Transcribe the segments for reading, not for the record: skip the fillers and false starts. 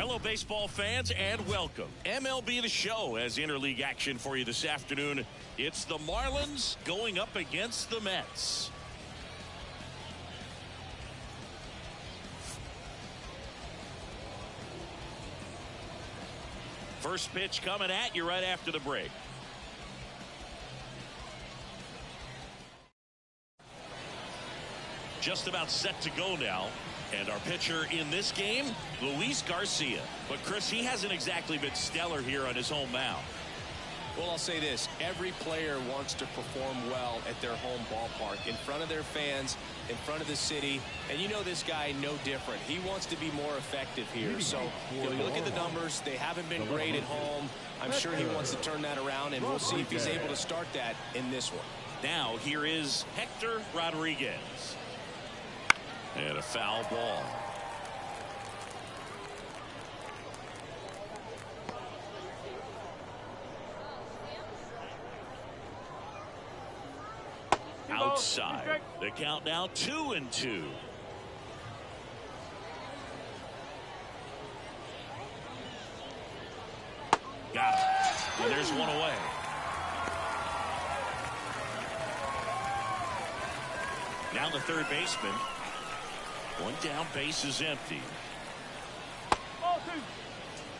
Hello, baseball fans, and welcome. MLB The Show has interleague action for you this afternoon. It's the Marlins going up against the Mets. First pitch coming at you right after the break. Just about set to go now. And our pitcher in this game, Luis Garcia. But, Chris, he hasn't exactly been stellar here on his home mound. Well, I'll say this. Every player wants to perform well at their home ballpark, in front of their fans, in front of the city. And you know this guy no different. He wants to be more effective here. So, you look at the numbers. They haven't been great at home. I'm sure he wants to turn that around, and we'll see if he's able to start that in this one. Now, here is Hector Rodriguez. And a foul ball. Outside. The count now 2-2. Got it. And there's one away. Now the third baseman. One down, base is empty.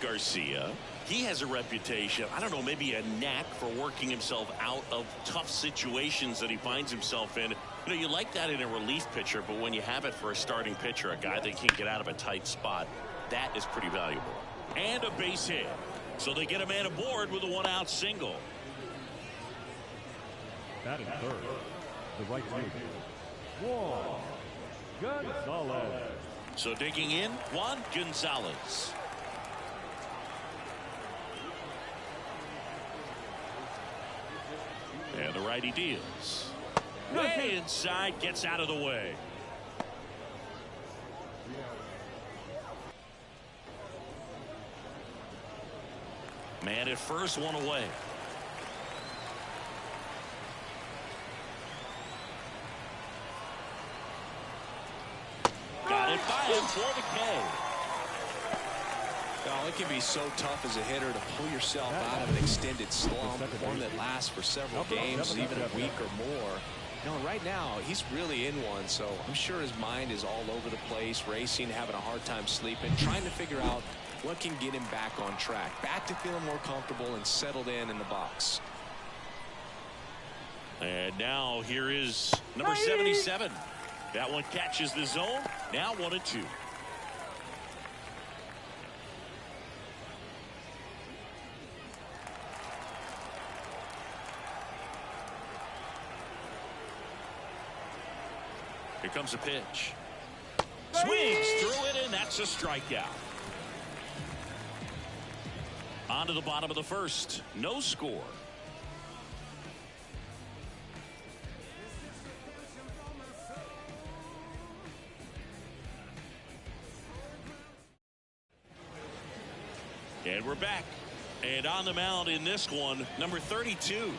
Garcia, he has a reputation, I don't know, maybe a knack for working himself out of tough situations that he finds himself in. You know, you like that in a relief pitcher, but when you have it for a starting pitcher, a guy that can't get out of a tight spot, that is pretty valuable. And a base hit. So they get a man aboard with a one-out single. Batting third, the right fielder, Juan Gonzalez. So digging in, Juan Gonzalez. And the righty deals. Way inside, gets out of the way. Man at first, one away. Got it by him for the K. Well, it can be so tough as a hitter to pull yourself out of an extended slump, one that lasts for several games, even a week or more. You know, right now, he's really in one, so I'm sure his mind is all over the place, racing, having a hard time sleeping, trying to figure out what can get him back on track, back to feeling more comfortable and settled in the box. And now here is number 77. That one catches the zone. Now 1-2. Here comes a pitch. Swings through it, and that's a strikeout. On to the bottom of the first. No score. And we're back. And on the mound in this one, number 32.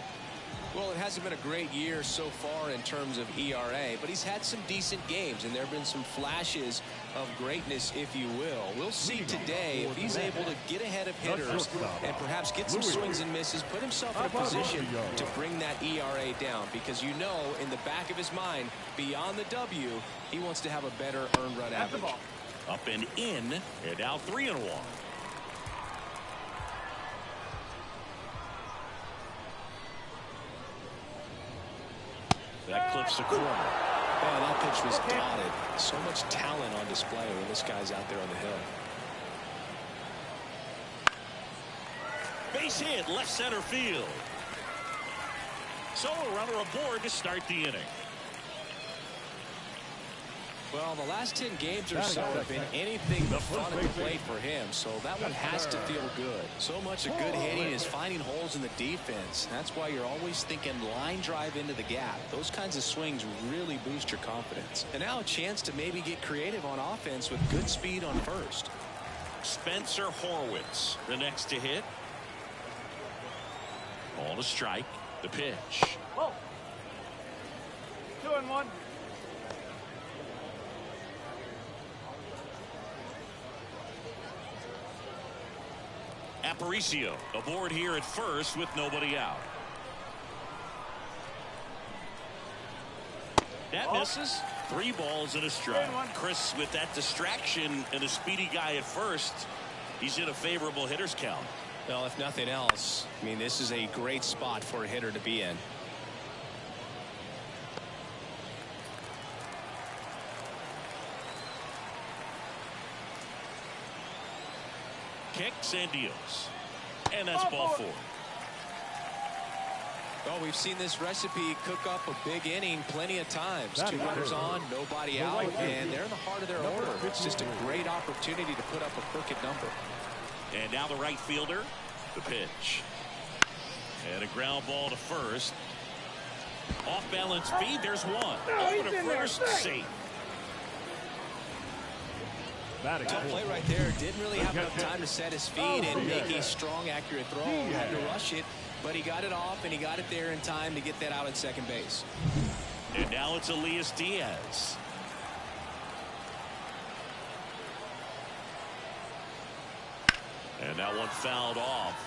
Well, it hasn't been a great year so far in terms of ERA, but he's had some decent games, and there have been some flashes of greatness, if you will. We'll see today if he's able to get ahead of hitters and perhaps get some swings and misses, put himself in a position to bring that ERA down, because you know in the back of his mind, beyond the W, he wants to have a better earned run average. Up and in, and now 3-1. That clips the corner. Man, that pitch was dotted. So much talent on display when this guy's out there on the hill. Base hit, left center field. So a runner aboard to start the inning. Well, the last 10 games or so have been anything but fun at the plate for him, so that one has to feel good. So much of good hitting is finding holes in the defense. That's why you're always thinking line drive into the gap. Those kinds of swings really boost your confidence. And now a chance to maybe get creative on offense with good speed on first. Spencer Horwitz, the next to hit. Ball to strike. The pitch. Whoa. 2-1. Aparicio aboard here at first with nobody out. That misses. 3 balls and a strike. Chris, with that distraction and a speedy guy at first, he's in a favorable hitter's count. Well, if nothing else, I mean, this is a great spot for a hitter to be in. Kicks and deals. And that's ball 4. Well, we've seen this recipe cook up a big inning plenty of times. 2 runners on, nobody out, and they're in the heart of their order. It's just a great opportunity to put up a crooked number. And now the right fielder, the pitch. And a ground ball to first. Off balance feed, there's one. Over to first, safe. Tough play right there. Didn't really have enough time to set his feet and make a strong, accurate throw. Had to rush it, but he got it off, and he got it there in time to get that out at second base. And now it's Elias Diaz. And that one fouled off.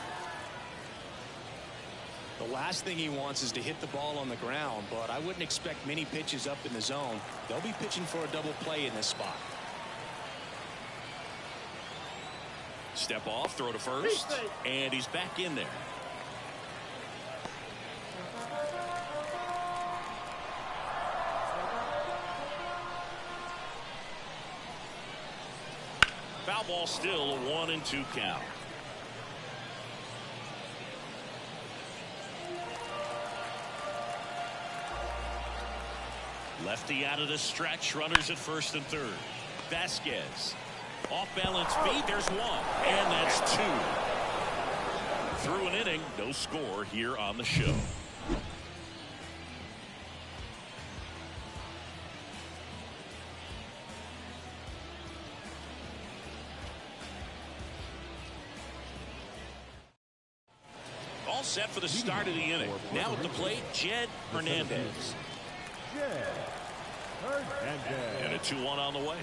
The last thing he wants is to hit the ball on the ground, but I wouldn't expect many pitches up in the zone. They'll be pitching for a double play in this spot. Step off, throw to first, and he's back in there. Foul ball still, a 1-2 count. Lefty out of the stretch, runners at first and third. Vasquez. Off balance feed, there's one, and that's 2. Through an inning, no score here on the show. All set for the start of the inning. Now at the plate, Jed Hernandez. And a 2-1 on the way.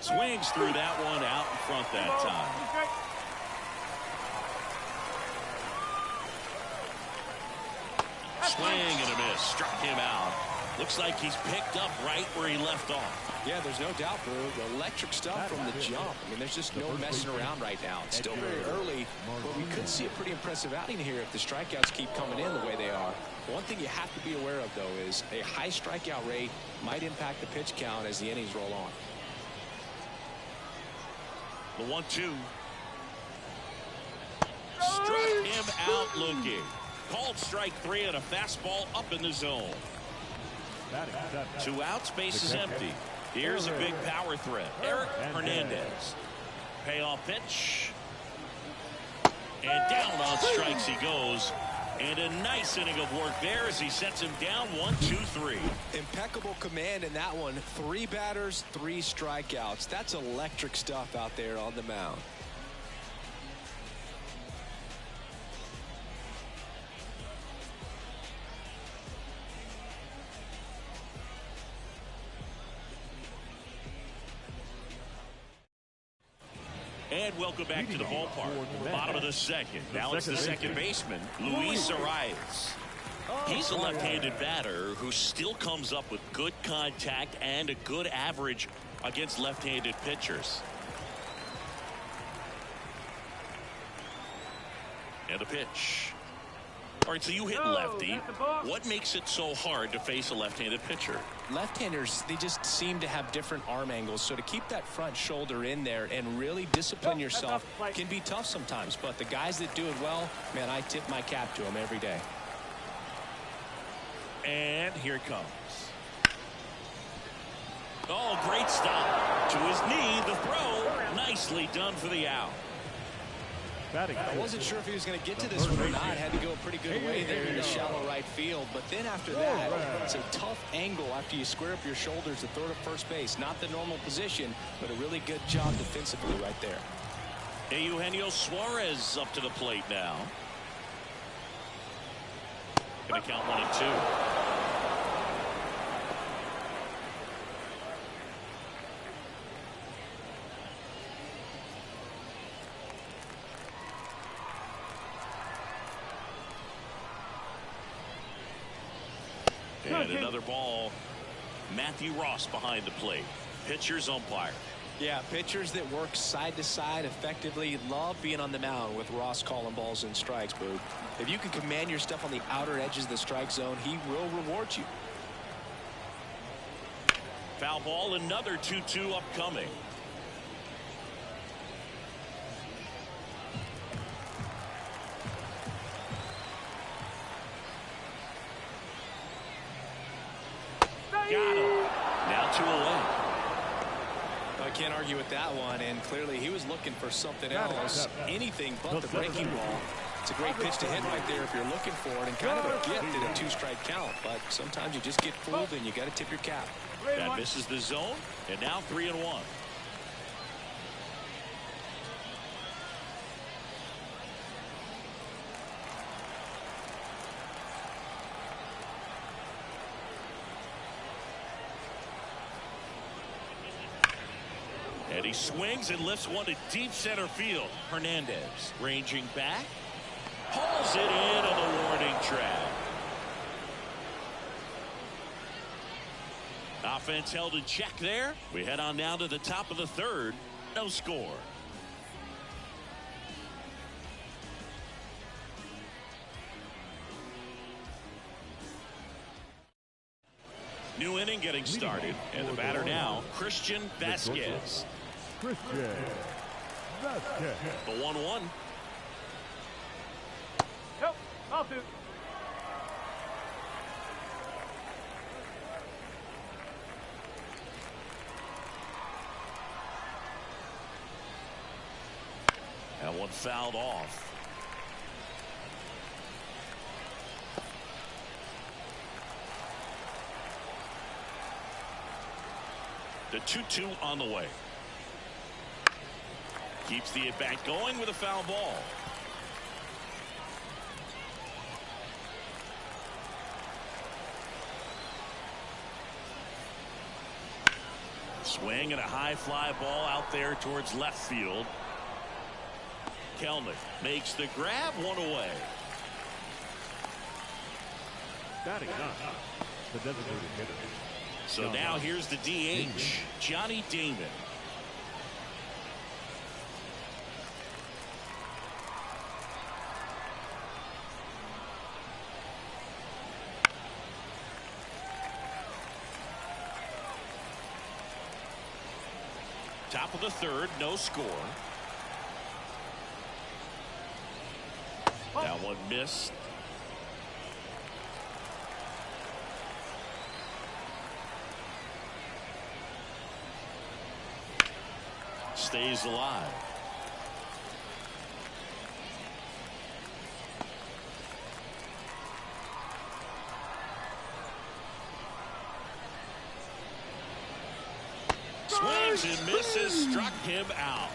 Swings through that one, out in front that time. Swing and a miss. Struck him out. Looks like he's picked up right where he left off. Yeah, there's no doubt, Brew. The electric stuff from the jump. I mean, there's just no messing around right now. It's still very early, but we could see a pretty impressive outing here if the strikeouts keep coming in the way they are. One thing you have to be aware of, though, is a high strikeout rate might impact the pitch count as the innings roll on. The 1-2. Struck him out looking. Called strike 3 and a fastball up in the zone. 2 outs, base is empty. Here's a big power threat. Eric Hernandez. Payoff pitch. And down on strikes he goes. And a nice inning of work there as he sets him down 1-2-3. Impeccable command in that one. 3 batters, 3 strikeouts. That's electric stuff out there on the mound. And welcome back to the ballpark. Bottom of the second. Now it's the second baseman, Luis Arias. He's a left-handed batter who still comes up with good contact and a good average against left-handed pitchers. And the pitch. All right, so you hit lefty. What makes it so hard to face a left-handed pitcher? Left-handers, they just seem to have different arm angles, so to keep that front shoulder in there and really discipline yourself can be tough sometimes. But the guys that do it well, man, I tip my cap to them every day. And here it comes. Oh, great stop. To his knee, the throw. Nicely done for the out. I wasn't sure if he was going to get to this one or not. Had to go a pretty good way there in the shallow right field. But then after that, it's a tough angle after you square up your shoulders to throw to first base. Not the normal position, but a really good job defensively right there. Eugenio Suarez up to the plate now. Going to count 1-2. And another ball. Matthew Ross behind the plate. Pitcher's umpire. Yeah, pitchers that work side to side effectively love being on the mound with Ross calling balls and strikes, Boog. If you can command your stuff on the outer edges of the strike zone, he will reward you. Foul ball, another 2-2 upcoming. Got him. Now 2 away. I can't argue with that one, and clearly he was looking for something else, anything but the breaking ball. It's a great pitch to hit right there if you're looking for it, and kind of a gift at a 2-strike count, but sometimes you just get fooled and you got to tip your cap. That misses the zone, and now 3-1. And he swings and lifts one to deep center field. Hernandez ranging back. Hauls it in on the warning track. Offense held in check there. We head on down to the top of the third. No score. New inning getting started. And the batter now, Christian Vasquez. Christian Vasquez. The 1-1. Yep, I'll do. That one fouled off. The 2-2 on the way. Keeps the at-bat going with a foul ball. Swing and a high fly ball out there towards left field. Kelnick makes the grab, 1 away. Batting up. The designated hitter. So now here's the DH, Johnny Damon. Top of the third, no score. That one missed. Stays alive. Swings and misses, struck him out.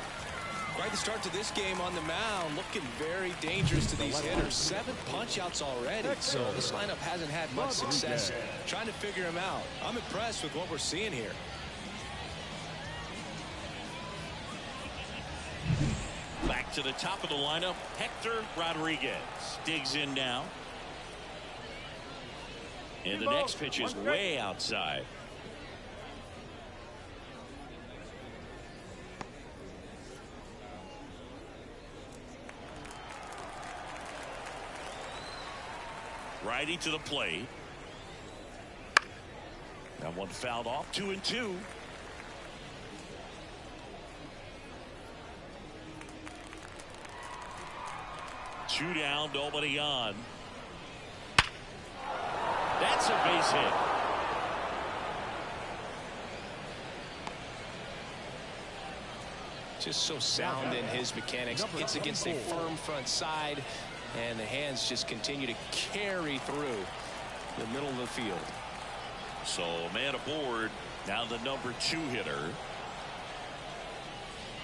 Quite the start to this game on the mound, looking very dangerous to these hitters. 7 punch-outs already, so this lineup hasn't had much success trying to figure him out. I'm impressed with what we're seeing here. Back to the top of the lineup, Hector Rodriguez digs in now. And the next pitch is way outside. Righty to the plate. That one fouled off, 2-2. Two down, nobody on. That's a base hit. Just so sound in his mechanics. Hits against a firm front side, and the hands just continue to carry through the middle of the field. So a man aboard. Now the number 2 hitter.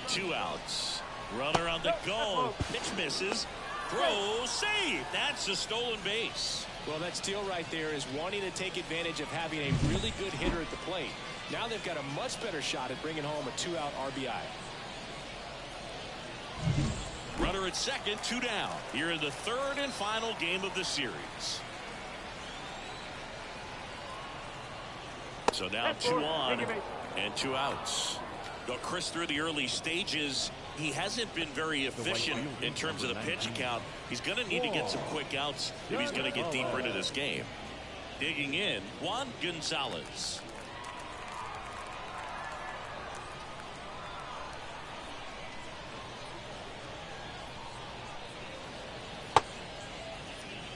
2 outs. Runner on the go. Pitch misses. Throw, save. That's a stolen base. Well, that steal right there is wanting to take advantage of having a really good hitter at the plate. Now they've got a much better shot at bringing home a 2-out RBI. Runner at second, 2 down. Here in the third and final game of the series. So now 2 on and 2 outs. Well, Chris, through the early stages, he hasn't been very efficient in terms of the pitch count. He's going to need to get some quick outs if he's going to get deeper into this game. Digging in, Juan Gonzalez.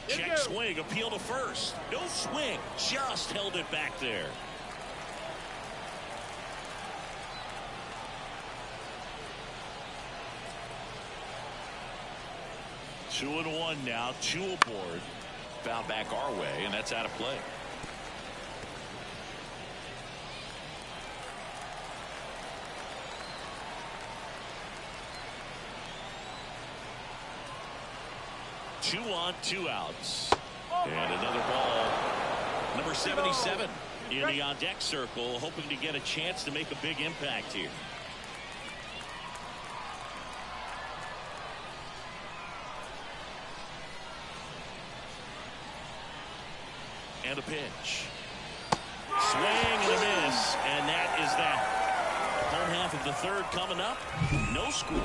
Check swing, appeal to first. No swing, just held it back there. Two and one now, 2 aboard. Foul back our way, and that's out of play. Two on, 2 outs. And another ball. Number 77 in the on-deck circle, hoping to get a chance to make a big impact here. And a pitch. Swing and a miss. And that is that. Home half of the third coming up. No score.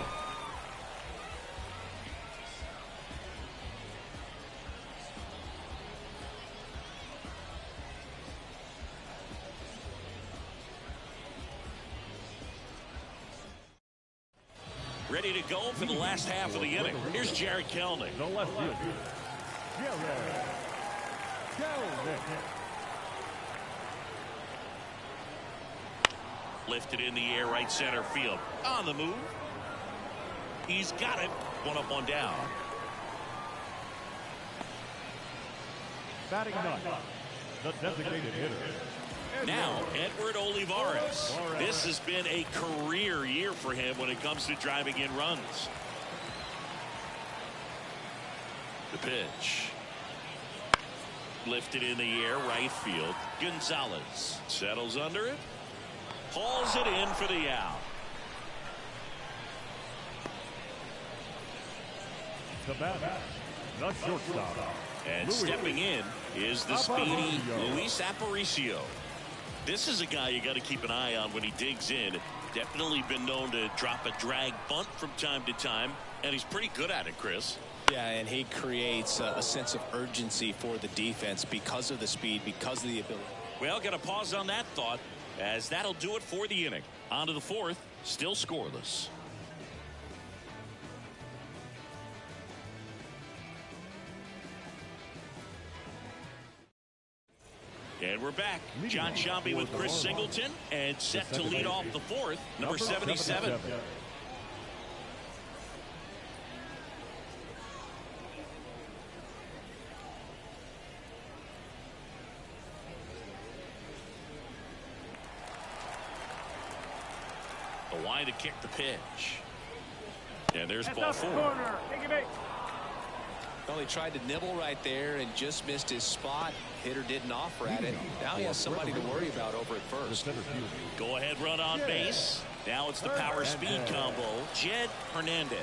Ready to go for the last half of the inning. Here's Jared Kelnick. The left fielder, Jared Kelnick. Lifted in the air, right center field. On the move. He's got it. 1 up, 1 down. Batting ninth, the designated hitter. Now, Edward Olivares. This has been a career year for him when it comes to driving in runs. The pitch. Lifted in the air, right field. Gonzalez settles under it. Hauls it in for the out. The batter, the shortstop. And stepping in is the speedy Luis Aparicio. This is a guy you got to keep an eye on when he digs in. Definitely been known to drop a drag bunt from time to time, and he's pretty good at it, Chris. Yeah, and he creates a sense of urgency for the defense because of the speed, because of the ability. Well, got to pause on that thought, as that'll do it for the inning. On to the 4th, still scoreless. And we're back. John Sciambi with Chris Singleton, and set to lead off the 4th, number 77. The line to kick the pitch. And there's ball 4. Well, he tried to nibble right there and just missed his spot. Hitter didn't offer at it. Now he has somebody to worry about over at first. Go ahead run on base. Now it's the power speed combo. Jed Hernandez.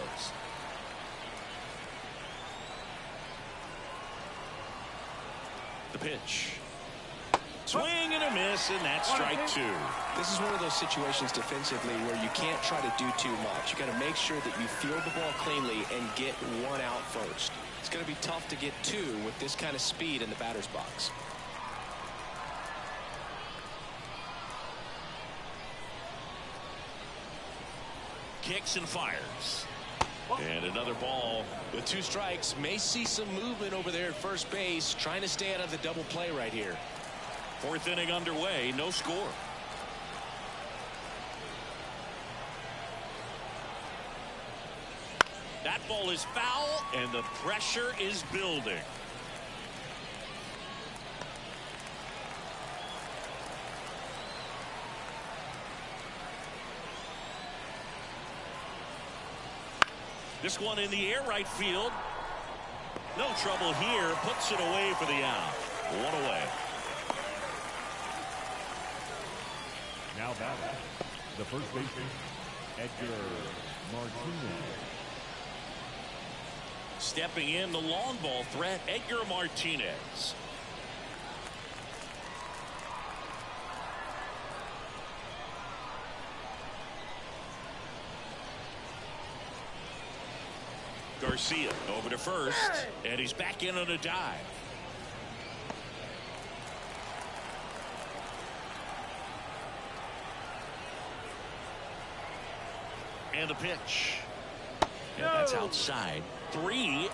The pitch. Swing and a miss, and that's strike 2. This is one of those situations defensively where you can't try to do too much. You got to make sure that you field the ball cleanly and get 1 out first. It's going to be tough to get 2 with this kind of speed in the batter's box. Kicks and fires. And another ball. With 2 strikes, may see some movement over there at first base, trying to stay out of the double play right here. 4th inning underway, no score. That ball is foul, and the pressure is building. This one in the air, right field. No trouble here. Puts it away for the out. 1 away. Now batting, the first baseman, Edgar Martinez. Stepping in, the long ball threat, Edgar Martinez. Garcia over to first, and he's back in on a dive. And a pitch. And that's outside. 3-1.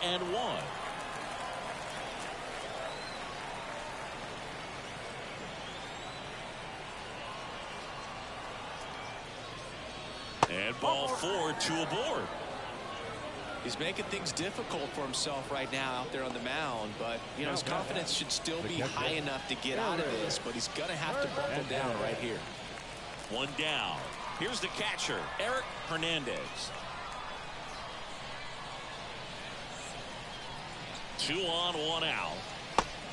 And ball 4 to a board. He's making things difficult for himself right now out there on the mound, but you know his confidence should still be high enough to get out of this, but he's gonna have to buckle down right here. 1 down. Here's the catcher, Eric Hernandez. 2 on, 1 out.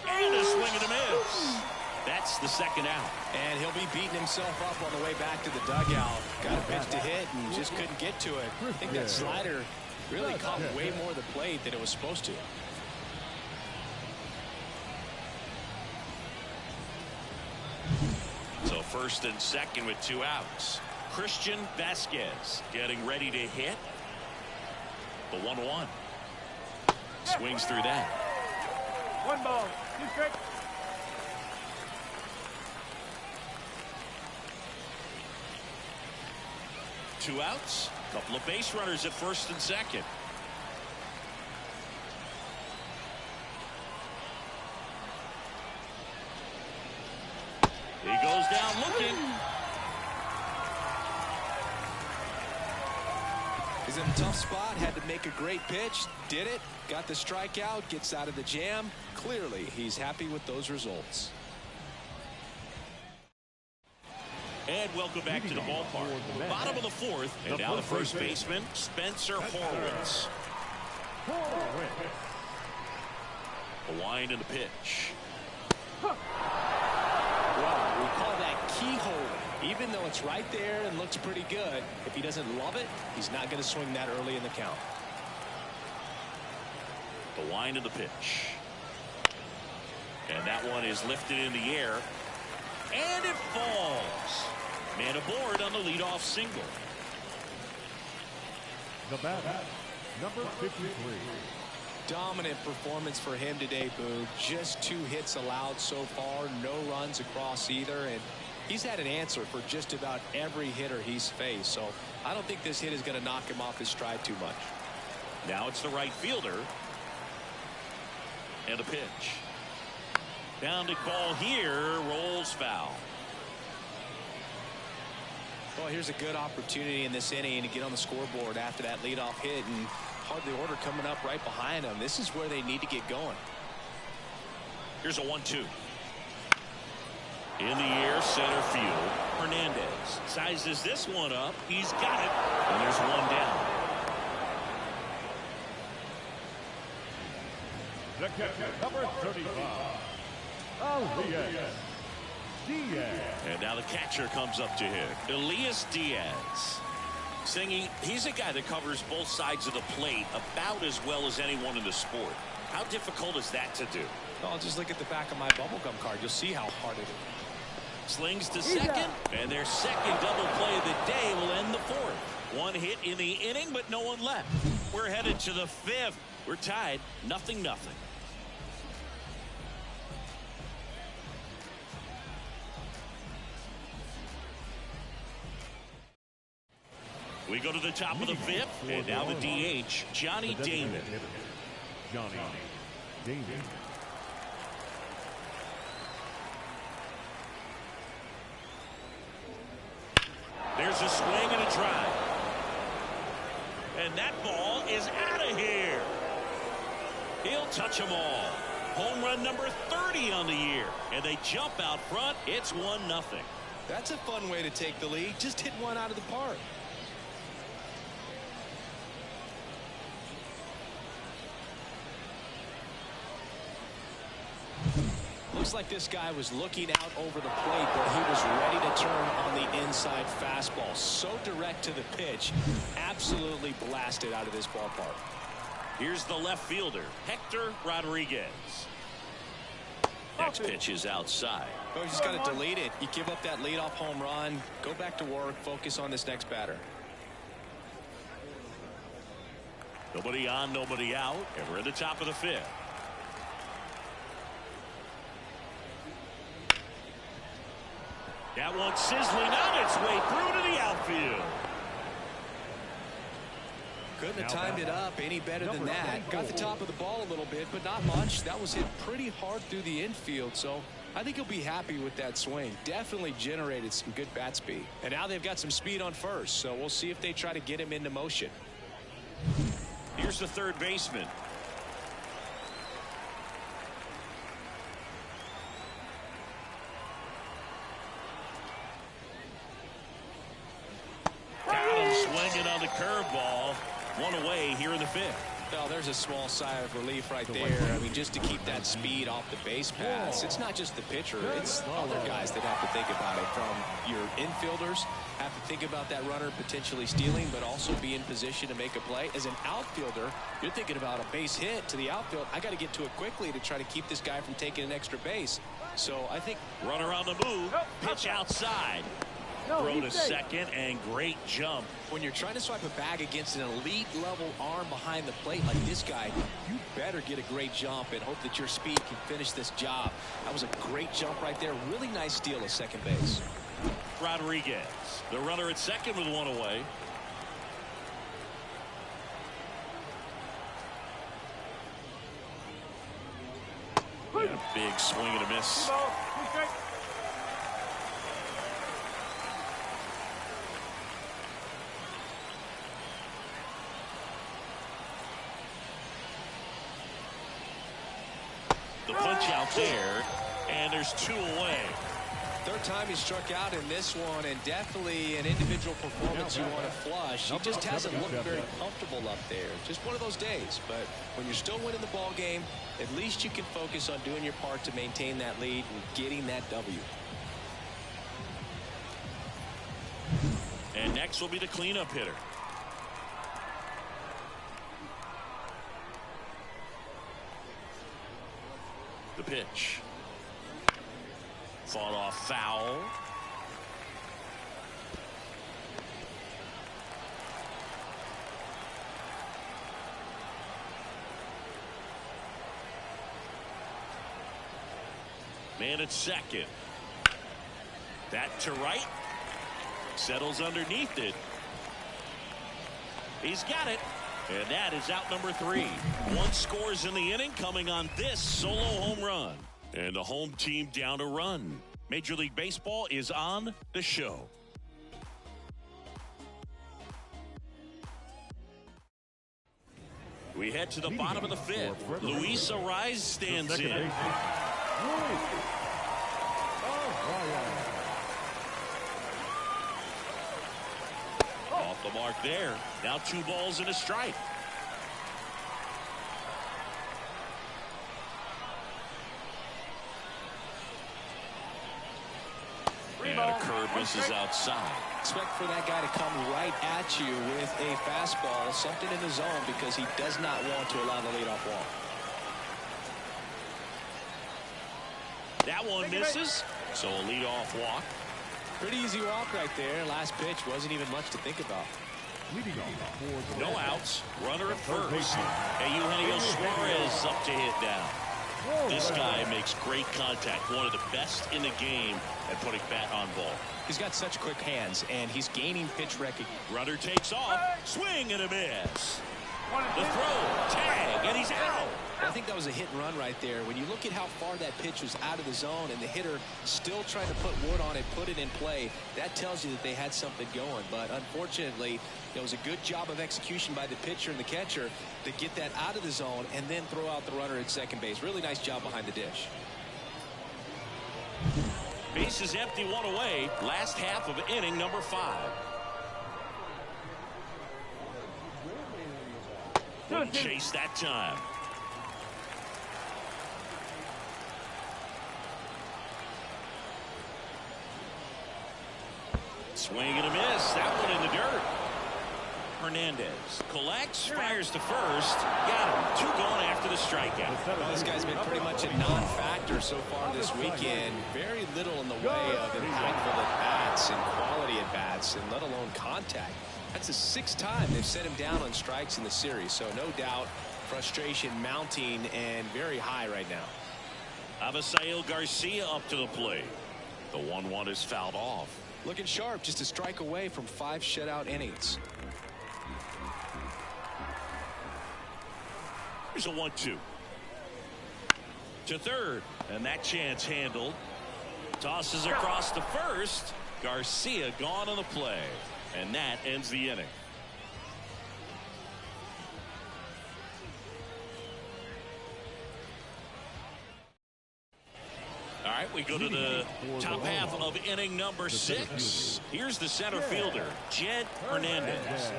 And a swing and a miss. That's the 2nd out. And he'll be beating himself up on the way back to the dugout. Got a pitch to hit and just couldn't get to it. I think that slider really caught way more of the plate than it was supposed to. So 1st and 2nd with 2 outs. Christian Vasquez getting ready to hit. The 1-1. Swings through that. 1 ball, 2 strikes. Two outs. Couple of base runners at 1st and 2nd. He goes down looking. He's in a tough spot, had to make a great pitch, did it, got the strikeout, gets out of the jam. Clearly, he's happy with those results. And welcome back to the ballpark. Bottom of the 4th, and now the first baseman, Spencer Horwitz. A wind and a pitch. Well, we call that keyhole. Even though it's right there and looks pretty good, if he doesn't love it, he's not going to swing that early in the count. The wind and the pitch. And that one is lifted in the air. And it falls. Man aboard on the leadoff single. The batter, number 53. Dominant performance for him today, Boog. Just 2 hits allowed so far, no runs across either, and he's had an answer for just about every hitter he's faced. So I don't think this hit is going to knock him off his stride too much. Now it's the right fielder. And a pitch. Down to call here, rolls foul. Well, here's a good opportunity in this inning to get on the scoreboard after that leadoff hit, and hardly order coming up right behind them. This is where they need to get going. Here's a 1-2. In the air, center field. Hernandez sizes this one up. He's got it. And there's 1 down. The catcher, number 35. Elias Diaz. And now the catcher comes up to him. Elias Diaz. Singy, he's a guy that covers both sides of the plate about as well as anyone in the sport. How difficult is that to do? Well, just look at the back of my bubblegum card. You'll see how hard it is. Slings to second, and their second double play of the day will end the 4th. 1 hit in the inning, but no one left. We're headed to the 5th. We're tied, 0-0. We go to the top of the 5th, and now the DH, Johnny Damon. Johnny Damon. There's a swing and a drive. And that ball is out of here. He'll touch them all. Home run number 30 on the year. And they jump out front. It's 1-0. That's a fun way to take the lead. Just hit one out of the park. Looks like this guy was looking out over the plate, but he was ready to turn on the inside fastball. So direct to the pitch. Absolutely blasted out of this ballpark. Here's the left fielder, Hector Rodriguez. Next pitch is outside. Oh, you just got to delete it. You give up that leadoff home run, go back to work, focus on this next batter. Nobody on, nobody out, and we're at the top of the 5th. That one sizzling on its way through to the outfield. Couldn't have timed it up any better than that. Got the top of the ball a little bit, but not much. That was hit pretty hard through the infield, so I think he'll be happy with that swing. Definitely generated some good bat speed. And now they've got some speed on first, so we'll see if they try to get him into motion. Here's the third baseman. Got him swinging on the curveball. One away here in the 5th. Well, there's a small sigh of relief right there. I mean, just to keep that speed off the base paths. It's not just the pitcher. It's other guys that have to think about it. From your infielders, have to think about that runner potentially stealing, but also be in position to make a play. As an outfielder, you're thinking about a base hit to the outfield. I got to get to it quickly to try to keep this guy from taking an extra base. So I think runner on the move. Pitch outside. Throw to second, and great jump. When you're trying to swipe a bag against an elite level arm behind the plate like this guy, you better get a great jump and hope that your speed can finish this job. That was a great jump right there. Really nice steal at second base. Rodriguez, the runner at second with one away. And a big swing and a miss. The punch out there, and there's 2 away. Third time he struck out in this one, and definitely an individual performance you want to flush. He just hasn't looked very comfortable up there. Just one of those days. But when you're still winning the ball game, at least you can focus on doing your part to maintain that lead and getting that W. And next will be the cleanup hitter. The pitch. Fought off foul. Man at second. That to right. Settles underneath it. He's got it. And that is out number 3. 1 scores in the inning, coming on this solo home run. And the home team down a run. Major League Baseball is on the show. We head to the bottom of the 5th. Luis Arraez stands in. Off the mark there. Now 2 balls and a strike. And a curve misses outside. Expect for that guy to come right at you with a fastball, something in the zone, because he does not want to allow the leadoff walk. That one misses, so a leadoff walk. Pretty easy walk right there. Last pitch wasn't even much to think about. No outs. Runner at first. And Eugenio Suarez up to hit now. This guy makes great contact. One of the best in the game at putting bat on ball. He's got such quick hands, and he's gaining pitch recognition. Runner takes off. Swing and a miss. The throw. Tag. And he's out. I think that was a hit and run right there. When you look at how far that pitch was out of the zone and the hitter still trying to put wood on it, put it in play, that tells you that they had something going. But unfortunately, it was a good job of execution by the pitcher and the catcher to get that out of the zone and then throw out the runner at second base. Really nice job behind the dish. Base is empty, 1 away. Last half of inning number 5. Couldn't chase that time. Swing and a miss. That one in the dirt. Hernandez collects, fires to first. Got him. 2 going after the strikeout. Well, this guy's been pretty much a non-factor so far this weekend. Very little in the way of impactful at-bats and quality at-bats, and let alone contact. That's the 6th time they've set him down on strikes in the series. So no doubt frustration mounting and very high right now. Avisail Garcia up to the plate. The 1-1 is fouled off. Looking sharp, just a strike away from 5 shutout innings. Here's a 1-2 to third, and that chance handled. Tosses across to first. Garcia gone on the play, and that ends the inning. All right, we go to the top half of inning number 6. Here's the center fielder, Jed Hernandez.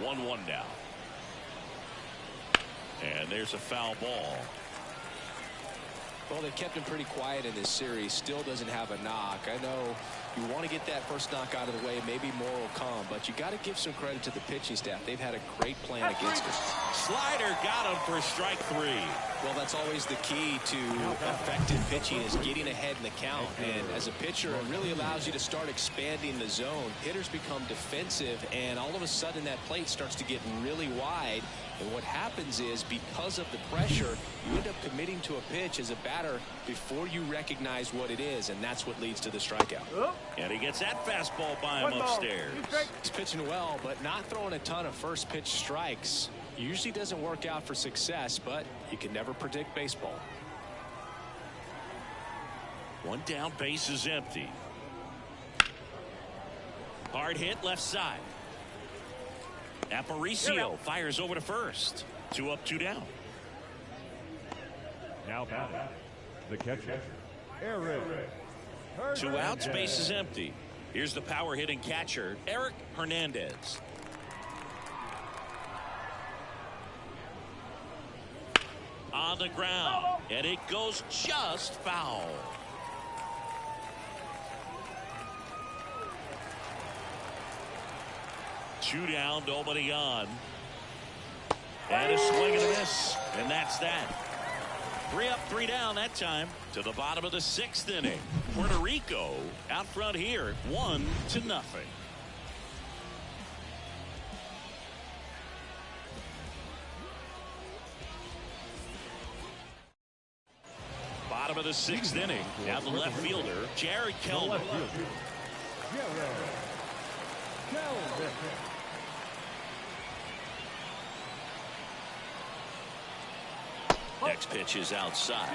1-1 now. And there's a foul ball. Well, they kept him pretty quiet in this series. Still doesn't have a knock. I know you want to get that first knock out of the way. Maybe more will come, but you got to give some credit to the pitching staff. They've had a great plan against him. Slider got him for strike 3. Well, that's always the key to effective pitching, is getting ahead in the count. And as a pitcher, it really allows you to start expanding the zone. Hitters become defensive, and all of a sudden that plate starts to get really wide. And what happens is, because of the pressure, you end up committing to a pitch as a batter before you recognize what it is, and that's what leads to the strikeout. And he gets that fastball by him upstairs. He's pitching well, but not throwing a ton of first pitch strikes. Usually doesn't work out for success, but you can never predict baseball. 1 down, base is empty. Hard hit left side. Aparicio fires over to first. 2 up, 2 down. Now batting, the catcher, Eric. 2 outs, base is empty. Here's the power hitting catcher, Eric Hernandez. On the ground, and it goes just foul. Two down, nobody on. And a swing and a miss, and that's that. 3 up, 3 down that time to the bottom of the 6th inning. Puerto Rico out front here, 1-0. Bottom of the 6th inning. Now the left fielder, Jared Kelman. Next pitch is outside.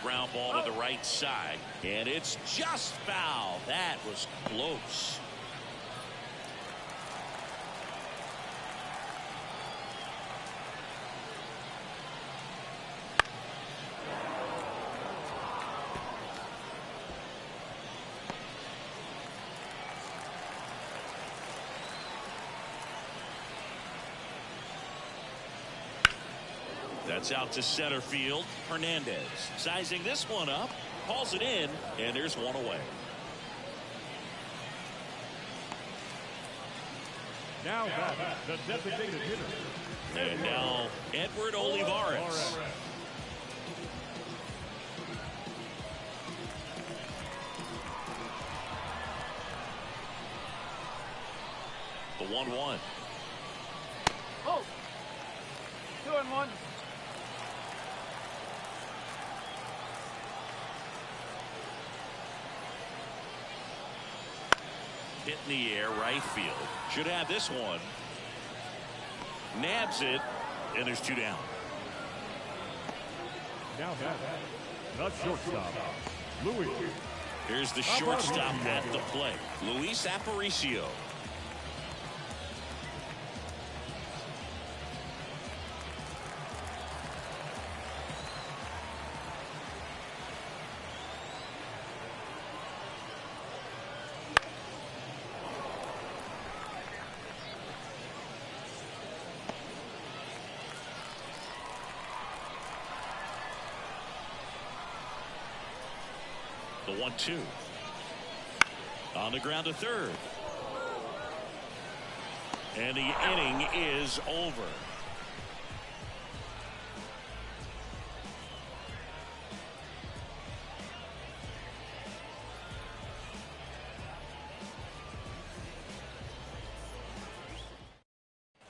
Ground ball to the right side, and it's just foul. That was close. That's out to center field. Hernandez sizing this one up, calls it in, and there's one away. Now the designated hitter. And now Edward Olivares. The 1-1. Oh, 2-1. Hit in the air, right field. Should have this one. Nabs it, and there's 2 down. Now the shortstop, Luis. Here's the shortstop at the plate, Luis Aparicio. The 1-2. On the ground to third. And the inning is over.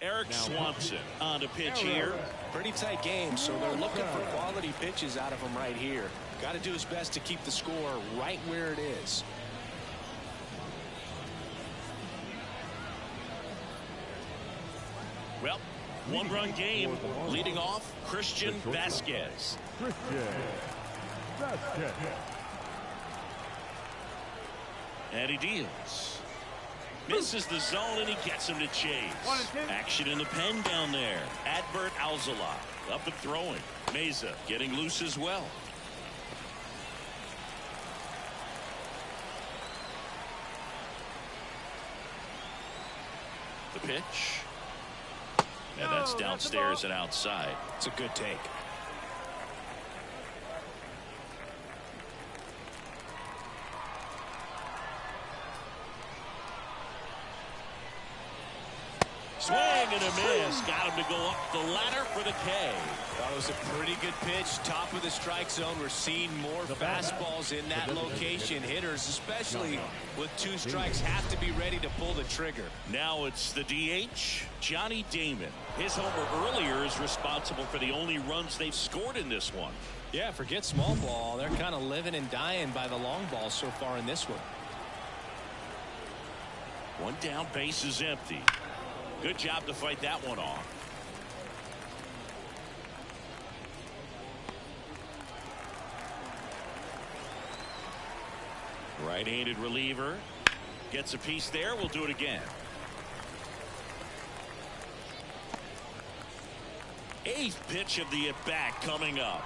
Eric Swanson on to pitch here. Pretty tight game, so they're looking for quality pitches out of him right here. Got to do his best to keep the score right where it is. Well, one-run game. Leading off, Christian Vasquez. And he deals. Misses the zone, and he gets him to chase. Action in the pen down there. Adbert Alzala up and throwing. Meza getting loose as well. The pitch. And that's downstairs and outside. It's a good take. Swing and a miss. Got him to go up the ladder for the K. That was a pretty good pitch. Top of the strike zone. We're seeing more fastballs in that location. Hitters, especially with 2 strikes, have to be ready to pull the trigger. Now it's the DH, Johnny Damon. His homer earlier is responsible for the only runs they've scored in this one. Yeah, forget small ball. They're kind of living and dying by the long ball so far in this one. One down, base is empty. Good job to fight that one off. Right-handed reliever. Gets a piece there. We'll do it again. 8th pitch of the at-bat coming up.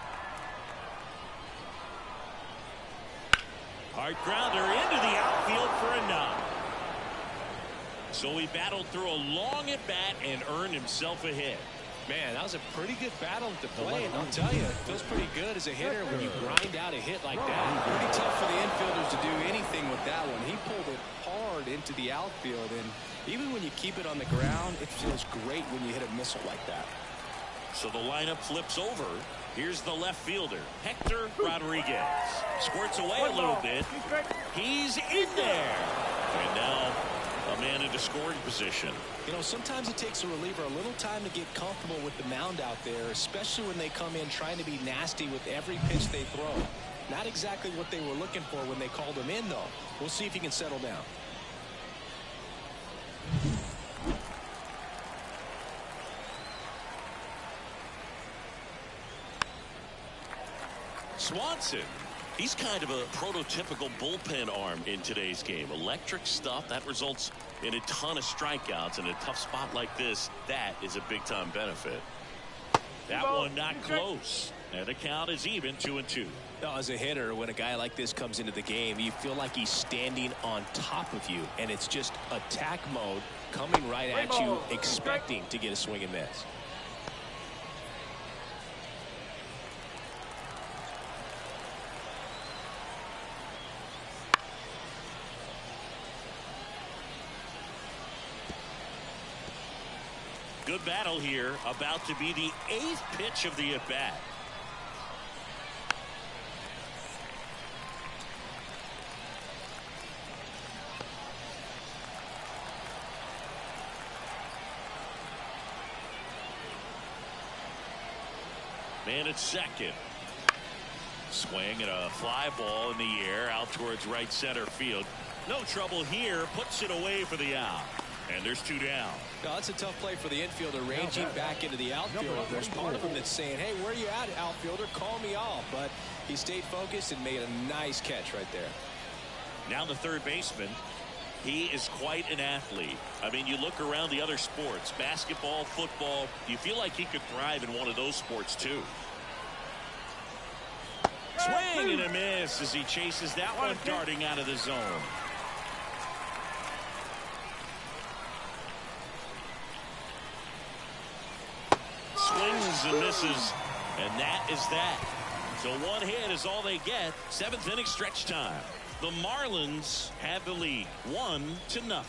Hard grounder into the outfield for a knock. So he battled through a long at-bat and earned himself a hit. Man, that was a pretty good battle at the plate, and I'll tell you, it feels pretty good as a hitter when you grind out a hit like that. Pretty tough for the infielders to do anything with that one. He pulled it hard into the outfield, and even when you keep it on the ground, it feels great when you hit a missile like that. So the lineup flips over. Here's the left fielder, Hector Rodriguez. Squirts away a little bit. He's in there. And now a man into scoring position. You know, sometimes it takes a reliever a little time to get comfortable with the mound out there, especially when they come in trying to be nasty with every pitch they throw. Not exactly what they were looking for when they called him in, though. We'll see if he can settle down. Swanson. He's kind of a prototypical bullpen arm in today's game. Electric stuff that results in a ton of strikeouts in a tough spot like this. That is a big time benefit. That one not close, and the count is even 2-2. Now, as a hitter, when a guy like this comes into the game, you feel like he's standing on top of you, and it's just attack mode coming right at you, expecting to get a swing and miss. Good battle here, about to be the 8th pitch of the at-bat. Man at second. Swing and a fly ball in the air out towards right center field. No trouble here, puts it away for the out. And there's 2 down. No, that's a tough play for the infielder, ranging back into the outfield. There's part of him that's saying, hey, where are you at, outfielder? Call me off. But he stayed focused and made a nice catch right there. Now the third baseman. He is quite an athlete. I mean, you look around the other sports, basketball, football, you feel like he could thrive in one of those sports too. Swing and a miss as he chases that one darting out of the zone. Swings and misses, and that is that. So one hit is all they get. 7th inning stretch time. The Marlins have the lead 1-0.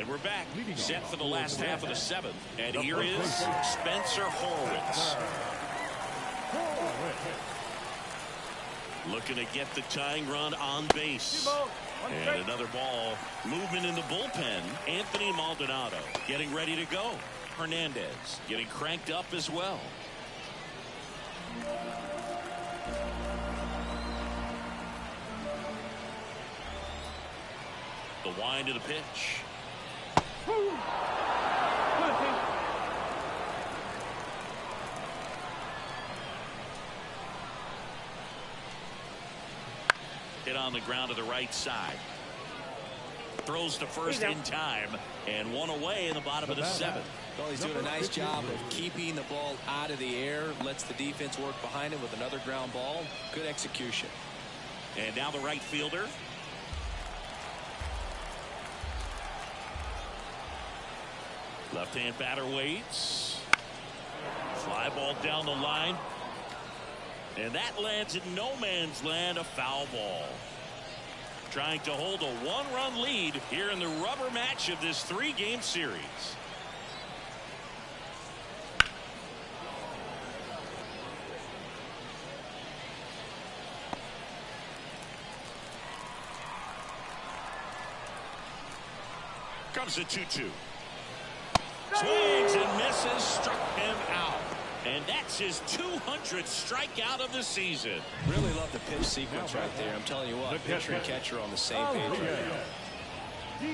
And we're back, set for the last half of the seventh. And here is Spencer Horwitz. Looking to get the tying run on base. And another ball. Movement in the bullpen. Anthony Maldonado getting ready to go. Hernandez getting cranked up as well. The wind of the pitch. Hit on the ground to the right side. Throws to first in time, and one away in the bottom of the seventh. Well, he's doing a nice job of keeping the ball out of the air. Lets the defense work behind him with another ground ball. Good execution. And now the right fielder. Left-hand batter waits. Fly ball down the line. And that lands in no man's land, a foul ball. Trying to hold a one-run lead here in the rubber match of this three-game series. Comes a 2-2. Swings and misses, struck him out. And that's his 200th strikeout of the season. Really love the pitch sequence right there. I'm telling you what, pitcher and catcher on the same page right now.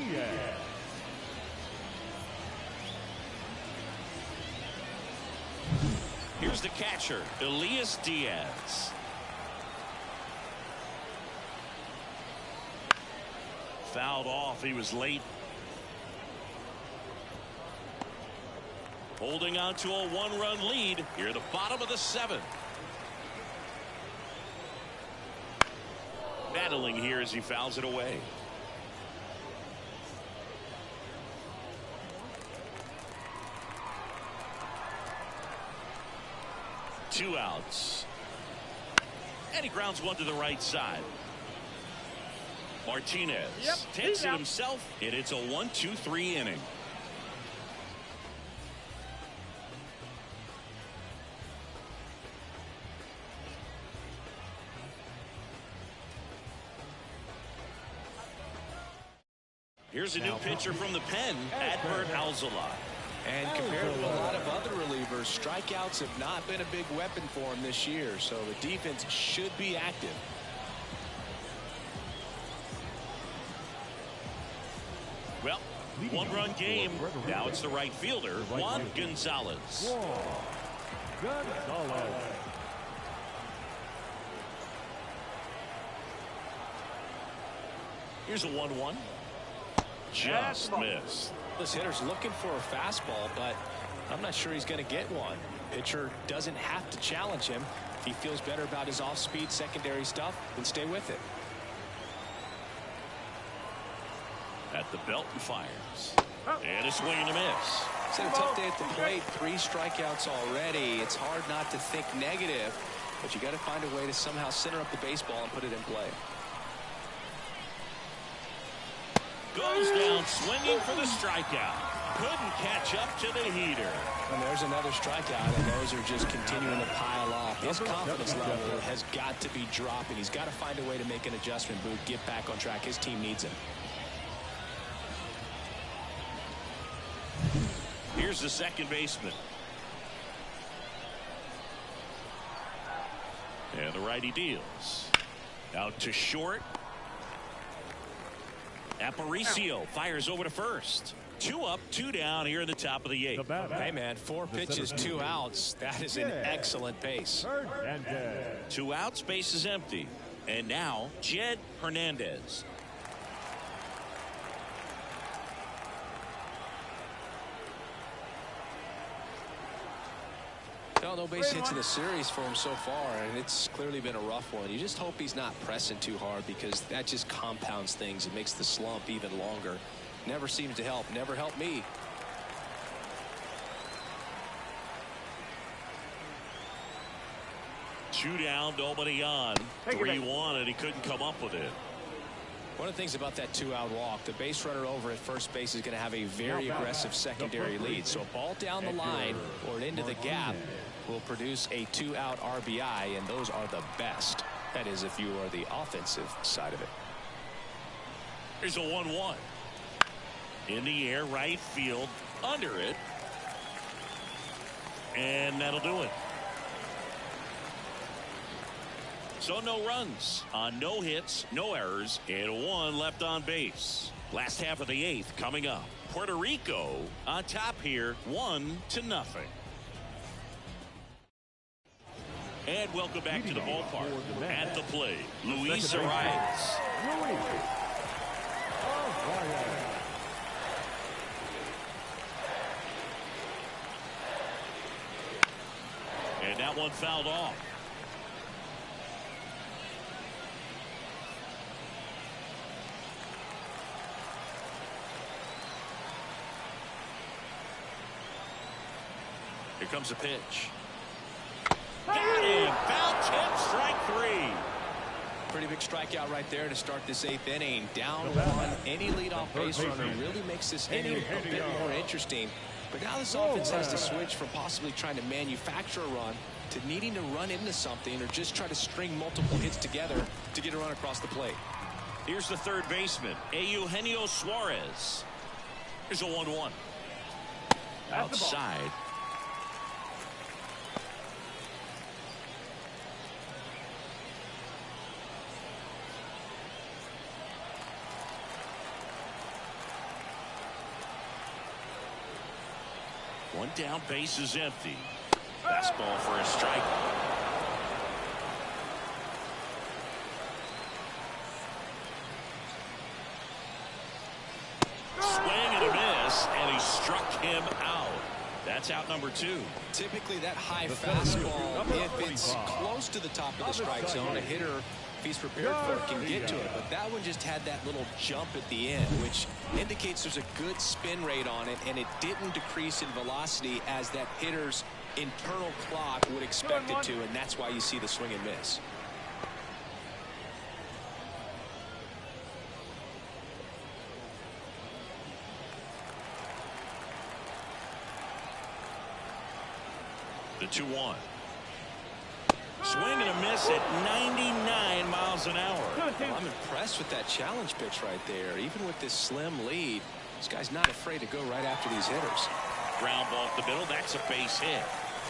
Here's the catcher, Elias Diaz. Fouled off. He was late. Holding on to a one-run lead here at the bottom of the seventh. Battling here as he fouls it away. Two outs. And he grounds one to the right side. Martinez takes it himself, and it's a 1-2-3 inning. Here's a new pitcher from the pen, Adbert Alzolay. And compared to a lot of other relievers, strikeouts have not been a big weapon for him this year, so the defense should be active. Well, one-run game. Now it's the right fielder, Juan Gonzalez. Here's a 1-1. Just missed. This hitter's looking for a fastball, but I'm not sure he's going to get one. Pitcher doesn't have to challenge him. If he feels better about his off-speed secondary stuff, then stay with it. At the belt and fires. And a swing and a miss. It's had a tough day at the plate. 3 strikeouts already. It's hard not to think negative, but you got to find a way to somehow center up the baseball and put it in play. Goes down swinging for the strikeout. Couldn't catch up to the heater. And there's another strikeout, and those are just continuing to pile up. His confidence level has got to be dropping. He's got to find a way to make an adjustment, Boot, get back on track. His team needs him. Here's the second baseman. And the righty deals. Out to short. Aparicio fires over to first. 2 up, 2 down here in the top of the 8th. Hey, man, 4 pitches, 2 outs. That is an excellent pace. 2 outs, base is empty. And now, Jed Hernandez. No base hits in the series for him so far, and it's clearly been a rough one. You just hope he's not pressing too hard, because that just compounds things. It makes the slump even longer. Never seems to help. Never helped me. Two down, nobody on. 3-1, and he couldn't come up with it. One of the things about that 2-out walk, the base runner over at first base is going to have a very aggressive secondary lead. So a ball down the line or into the gap will produce a 2-out RBI, and those are the best. That is, if you are the offensive side of it. Here's a 1-1. In the air, right field, under it. And that'll do it. So no runs on no hits, no errors, and 1 left on base. Last half of the 8th coming up. Puerto Rico on top here, 1-0. And welcome back to the ballpark. At the plate, Luis Arias. And that one fouled off. Here comes a pitch. Got him. Foul tip, strike 3. Pretty big strikeout right there to start this 8th inning. Down 1. Any leadoff base runner really makes this inning a bit more interesting. But now this offense has to switch from possibly trying to manufacture a run to needing to run into something or just try to string multiple hits together to get a run across the plate. Here's the third baseman, Eugenio Suarez. Here's a 1-1. Outside. One down, base is empty. Fastball for a strike. Swing and a miss, and he struck him out. That's out number 2. Typically that high fastball, if it's close to the top of the strike zone, a hitter, if he's prepared for it, can get to it. But that one just had that little jump at the end, which indicates there's a good spin rate on it, and it didn't decrease in velocity as that hitter's internal clock would expect it to, and that's why you see the swing and miss. The 2-1. Swing and a miss at 99 miles an hour. Well, I'm impressed with that challenge pitch right there. Even with this slim lead, this guy's not afraid to go right after these hitters. Ground ball up the middle. That's a base hit.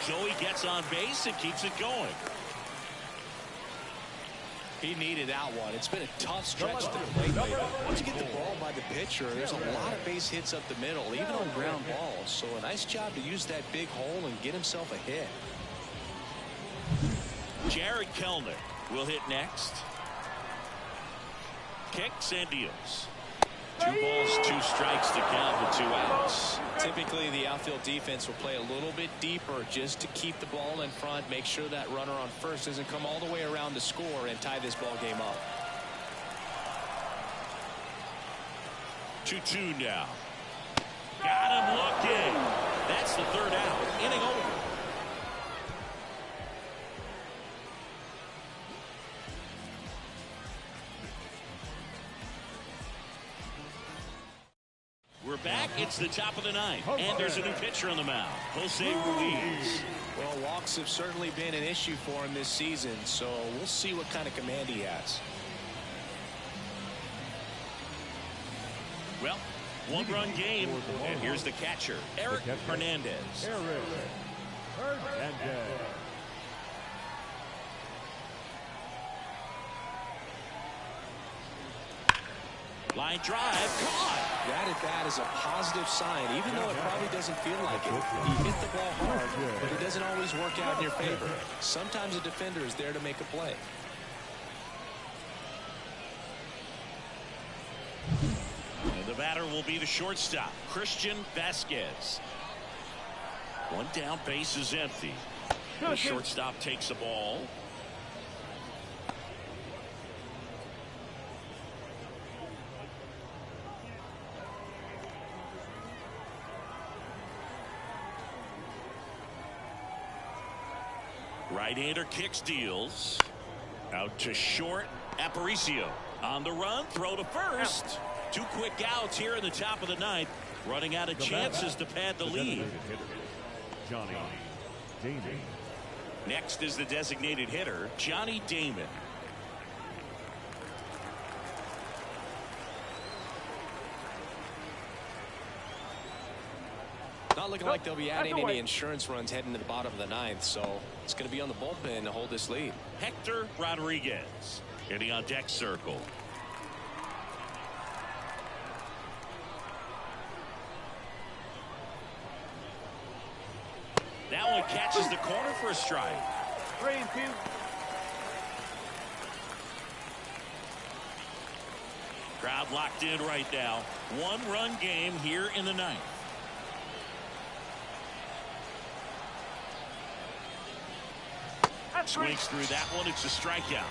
Joey gets on base and keeps it going. He needed that one. It's been a tough stretch to the plate lately. Once you get the ball by the pitcher, there's a lot of base hits up the middle, even on ground balls. So a nice job to use that big hole and get himself a hit. Jared Kellner will hit next. Kicks and deals. 2 balls, 2 strikes to count with 2 outs. Typically, the outfield defense will play a little bit deeper just to keep the ball in front, make sure that runner on first doesn't come all the way around to score and tie this ball game up. 2-2 now. Got him looking. That's the 3rd out. Inning over. We're back. It's the top of the 9th, and there's a new pitcher on the mound, Jose Ruiz. Well, walks have certainly been an issue for him this season, so we'll see what kind of command he has. Well, 1-run game, and here's the catcher, Eric Hernandez. Line drive, caught. That at bat is a positive sign, even though it probably doesn't feel like it. You hit the ball hard, but it doesn't always work out in your favor. Sometimes a defender is there to make a play. And the batter will be the shortstop, Christian Vasquez. 1 down, base is empty. The shortstop takes the ball. Right-hander kicks, deals. Out to short, Aparicio. On the run, throw to first. 2 quick outs here in the top of the 9th. Running out of chances to pad the lead. Johnny Damon. Next is the designated hitter, Johnny Damon. Not looking like they'll be adding any insurance runs heading to the bottom of the 9th, so it's going to be on the bullpen to hold this lead. Hector Rodriguez hitting on deck circle. That one catches the corner for a strike. 3-2. Crowd locked in right now. 1-run game here in the 9th. Swings through that one. It's a strikeout.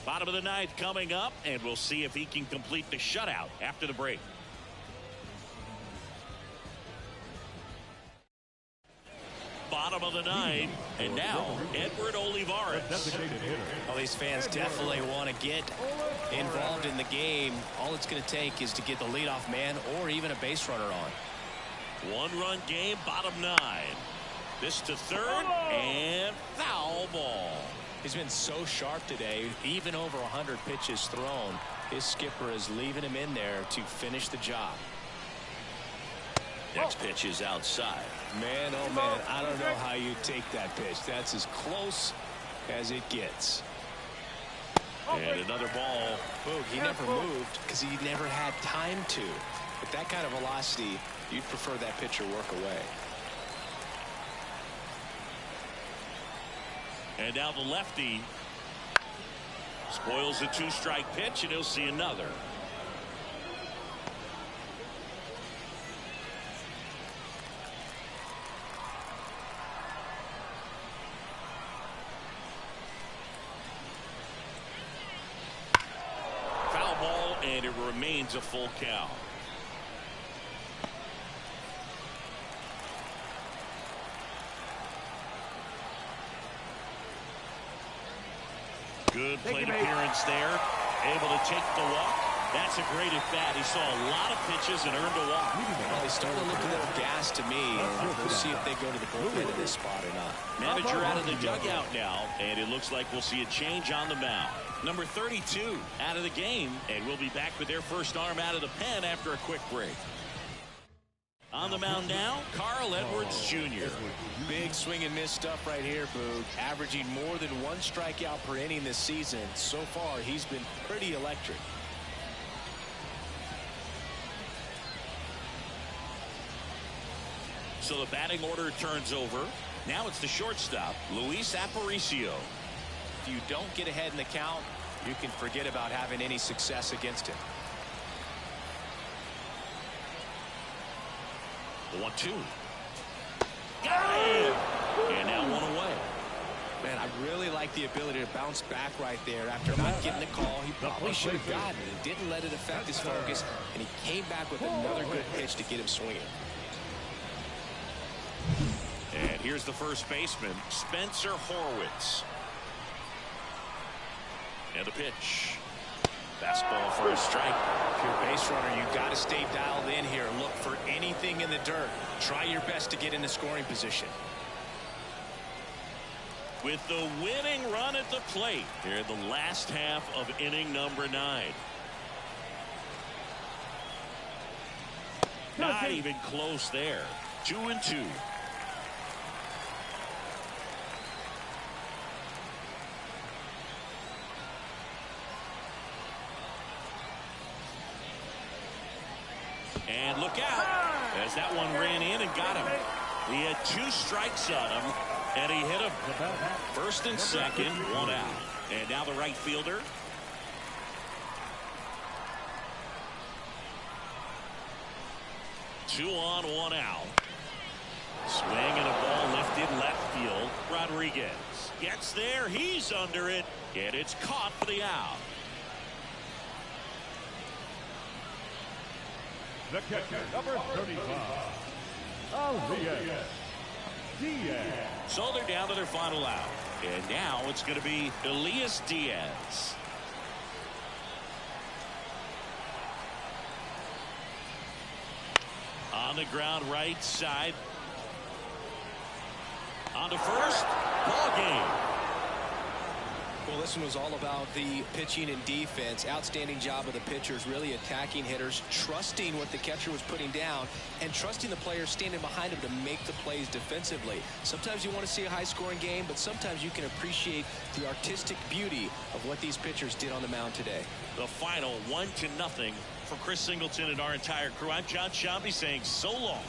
Bottom of the 9th coming up, and we'll see if he can complete the shutout after the break. Bottom of the 9th, and now Edward Olivares. Well, these fans definitely want to get involved in the game. All it's going to take is to get the leadoff man or even a base runner on. 1-run game, bottom 9. This to third, and foul ball. He's been so sharp today, even over 100 pitches thrown. His skipper is leaving him in there to finish the job. Next pitch is outside. Man, oh man, I don't know how you take that pitch. That's as close as it gets. And another ball. Boog, he never moved because he never had time to. With that kind of velocity, you'd prefer that pitcher work away. And now the lefty spoils a 2-strike pitch, and he'll see another. Foul ball, and it remains a full count. Good plate appearance there. Able to take the walk. That's a great at bat. He saw a lot of pitches and earned a walk. Well, he's starting to look a little gassed to me. We'll see if they go to the bullpen in this spot or not. Manager out of the dugout now, and it looks like we'll see a change on the mound. Number 32 out of the game, and we'll be back with their first arm out of the pen after a quick break. On the mound now, Carl Edwards Jr. Big swing and miss stuff right here, Boog. Averaging more than 1 strikeout per inning this season. So far, he's been pretty electric. So the batting order turns over. Now it's the shortstop, Luis Aparicio. If you don't get ahead in the count, you can forget about having any success against him. 1-2. Got it! And now 1 away. Man, I really like the ability to bounce back right there after not getting the call. He probably should have gotten it. He didn't let it affect his focus, and he came back with another good pitch to get him swinging. And here's the first baseman, Spencer Horwitz. And the pitch. Fastball for a strike. If you're a base runner, you've got to stay dialed in here. Look for anything in the dirt. Try your best to get in the scoring position. With the winning run at the plate here in the last half of inning number 9. Not even close there. 2-2. And look out as that one ran in and got him. He had 2 strikes on him, and he hit him. First and second, 1 out. And now the right fielder. Two on, 1 out. Swing and a ball lifted left field. Rodriguez gets there. He's under it, and it's caught for the out. The catcher, number 35, LBSDA. So they're down to their final out. And now it's going to be Elias Diaz. On the ground right side. On to first. Ball game. Well, this one was all about the pitching and defense. Outstanding job of the pitchers, really attacking hitters, trusting what the catcher was putting down, and trusting the players standing behind him to make the plays defensively. Sometimes you want to see a high-scoring game, but sometimes you can appreciate the artistic beauty of what these pitchers did on the mound today. The final 1-0 for Chris Singleton and our entire crew. I'm John Shambi saying so long.